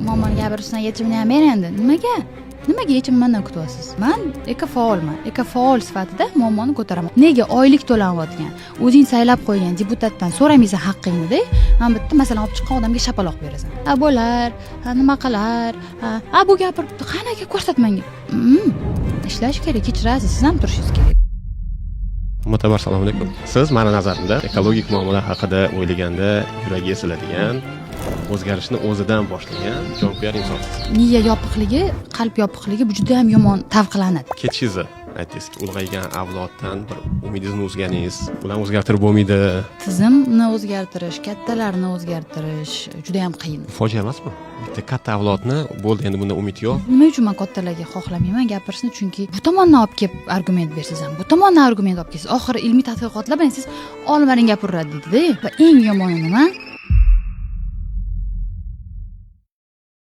muammoni gapirishdan yechimini ham ber endi. Nimaga yechimni mendan kutyapsiz? Men ekofaolman. Ekofaol sifatida muammoni ko'taraman. Nega oylik to'lanayotgan, o'zing saylab qo'ygan deputatdan so'ramaysan haqqingni-da, men bitta masalan olib chiqqan odamga shapaloq berasan. Bo'lar, nima qilar? Bu gapiribdi, qani aka ko'rsat menga. Ishlash kerak, kechirasiz, siz ham turishingiz kerak. Mo'tabar assalomu alaykum. Siz meni nazarimda ekologik muammolar haqida o'ylaganda yuragi esiladigan, o'zgarishni o'zidan boshlagan jonkuyar insonsiz. Miya yopiqligi, qalb yopiqligi bu juda ham yomon tavqilanadi. Ketishingizni aytdingiz, ulg'aygan avloddan bir umidingizni uzganingiz, ularni o'zgartirib bo'lmaydi. Tizimni o'zgartirish, kattalarni o'zgartirish juda ham qiyin. Fojia emasmi? Bitta katta avlodni bo'ldi, endi bundan umid yo'q. Nima uchun men kattalarga xohlamayman gapirishni? Chunki bu tomondan olib kelib argument bersiz ham, bu tomondan argument olib kelsiz. Oxiri ilmiy tadqiqotlar bilan siz olimlaring gapiradi deydi-da. Va eng yomoni nima?